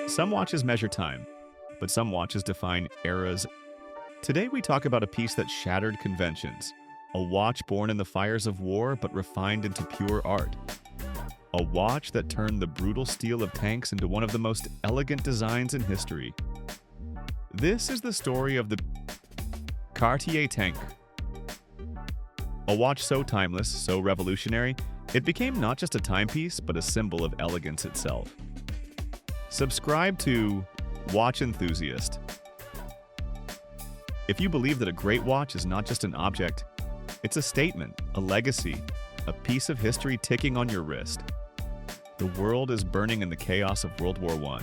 Some watches measure time, but some watches define eras. Today we talk about a piece that shattered conventions, a watch born in the fires of war but refined into pure art. A watch that turned the brutal steel of tanks into one of the most elegant designs in history. This is the story of the Cartier Tank. A watch so timeless, so revolutionary, it became not just a timepiece, but a symbol of elegance itself. Subscribe to Watch Enthusiast. If you believe that a great watch is not just an object, it's a statement, a legacy, a piece of history ticking on your wrist. The world is burning in the chaos of World War I.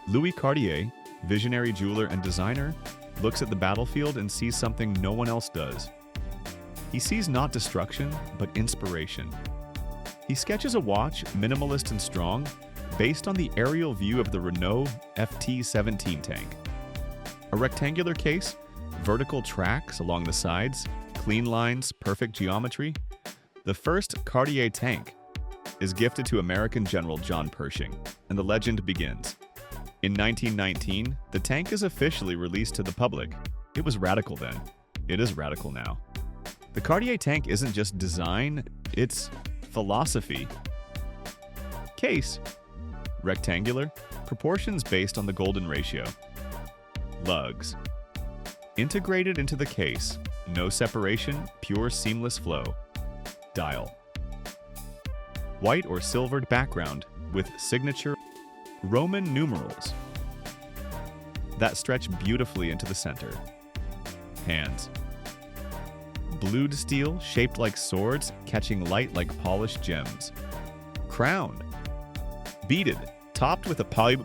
Louis Cartier, visionary jeweler and designer, looks at the battlefield and sees something no one else does. He sees not destruction, but inspiration. He sketches a watch, minimalist and strong, based on the aerial view of the Renault FT-17 tank. A rectangular case, vertical tracks along the sides, clean lines, perfect geometry. The first Cartier Tank is gifted to American General John Pershing, and the legend begins. In 1919, the tank is officially released to the public. It was radical then. It is radical now. The Cartier Tank isn't just design, it's philosophy. Case: rectangular, proportions based on the golden ratio. Lugs: integrated into the case, no separation, pure seamless flow. Dial: white or silvered background with signature Roman numerals that stretch beautifully into the center. Hands: blued steel shaped like swords, catching light like polished gems. Crown: beaded, topped with a poly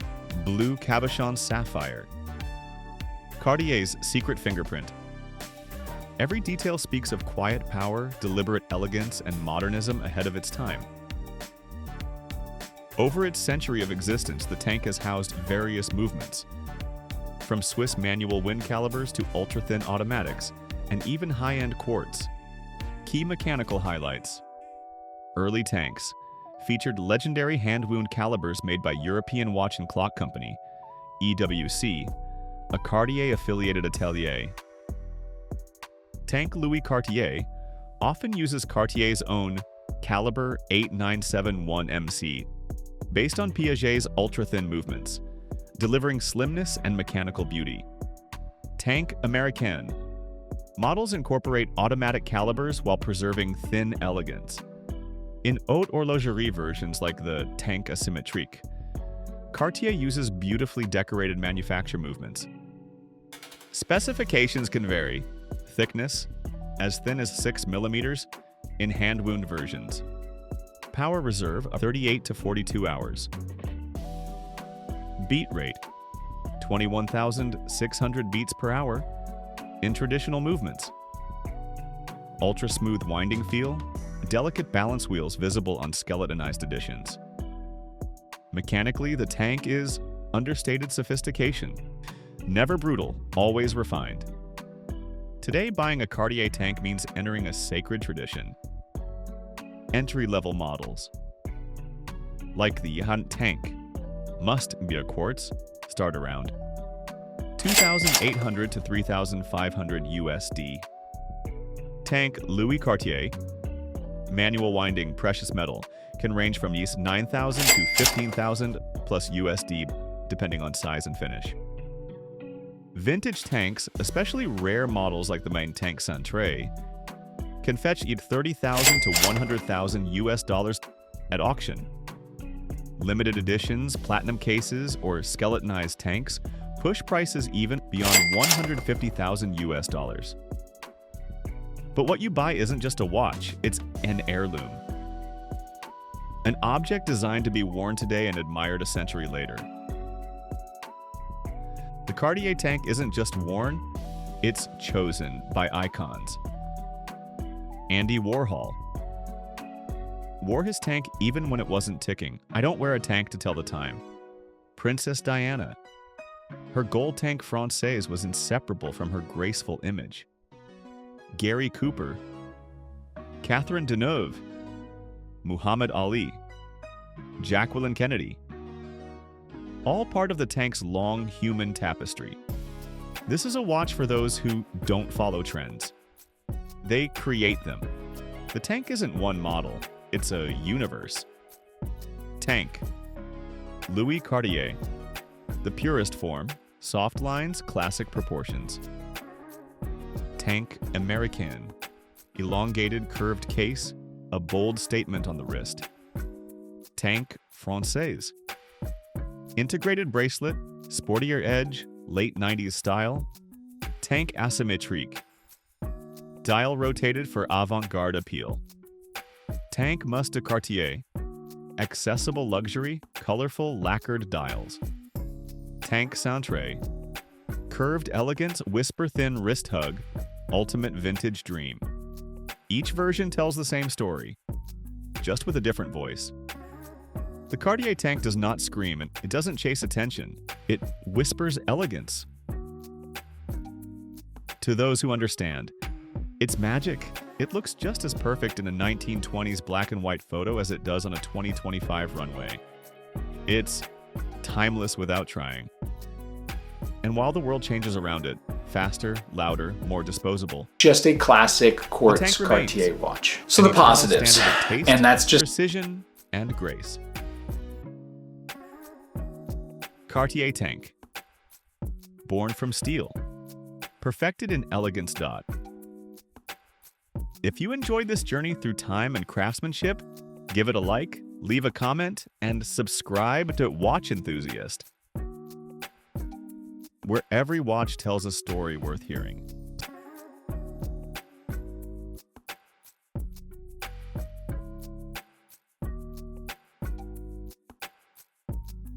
blue cabochon sapphire. Cartier's secret fingerprint. Every detail speaks of quiet power, deliberate elegance, and modernism ahead of its time. Over its century of existence, the tank has housed various movements, from Swiss manual wind calibers to ultra-thin automatics, and even high-end quartz. Key mechanical highlights. Early tanks featured legendary hand-wound calibers made by European Watch and Clock Company, EWC, a Cartier-affiliated atelier. Tank Louis Cartier often uses Cartier's own caliber 8971MC, based on Piaget's ultra-thin movements, delivering slimness and mechanical beauty. Tank Américaine. Models incorporate automatic calibers while preserving thin elegance. In haute horlogerie versions like the Tank Asymétrique, Cartier uses beautifully decorated manufacture movements. Specifications can vary. Thickness, as thin as 6 millimeters, in hand-wound versions. Power reserve of 38 to 42 hours. Beat rate, 21,600 beats per hour in traditional movements. Ultra-smooth winding feel, delicate balance wheels visible on skeletonized editions. Mechanically, the tank is understated sophistication. Never brutal, always refined. Today, buying a Cartier tank means entering a sacred tradition. Entry-level models, like the Hunt Tank, must be a quartz, start around $2,800 to $3,500 USD. Tank Louis Cartier, manual winding precious metal, can range from $9,000 to $15,000 plus USD, depending on size and finish. Vintage tanks, especially rare models like the main Tank Centre, can fetch either $30,000 to $100,000 US dollars at auction. Limited editions, platinum cases, or skeletonized tanks push prices even beyond $150,000 US dollars. But what you buy isn't just a watch, it's an heirloom. An object designed to be worn today and admired a century later. The Cartier Tank isn't just worn, it's chosen by icons. Andy Warhol wore his tank even when it wasn't ticking. I don't wear a tank to tell the time. Princess Diana. Her gold tank Française was inseparable from her graceful image. Gary Cooper. Catherine Deneuve. Muhammad Ali. Jacqueline Kennedy. all part of the Tank's long human tapestry. This is a watch for those who don't follow trends. They create them. The Tank isn't one model, it's a universe. Tank Louis Cartier. The purest form, soft lines, classic proportions. Tank Américaine. Elongated curved case, a bold statement on the wrist. Tank Française. Integrated bracelet, sportier edge, late 90s style. Tank Asymétrique. Dial rotated for avant-garde appeal. Tank Louis Cartier. Accessible luxury, colorful lacquered dials. Tank Centre. Curved elegance, whisper-thin wrist hug, ultimate vintage dream. Each version tells the same story, just with a different voice. The Cartier Tank does not scream and it doesn't chase attention. It whispers elegance. To those who understand, it's magic. It looks just as perfect in a 1920s black and white photo as it does on a 2025 runway. It's timeless without trying. And while the world changes around it, faster, louder, more disposable, just a classic quartz Cartier watch. So the positives, and that's just precision and grace. Cartier Tank. Born from steel. Perfected in elegance. If you enjoyed this journey through time and craftsmanship, give it a like, leave a comment, and subscribe to Watch Enthusiast, where every watch tells a story worth hearing.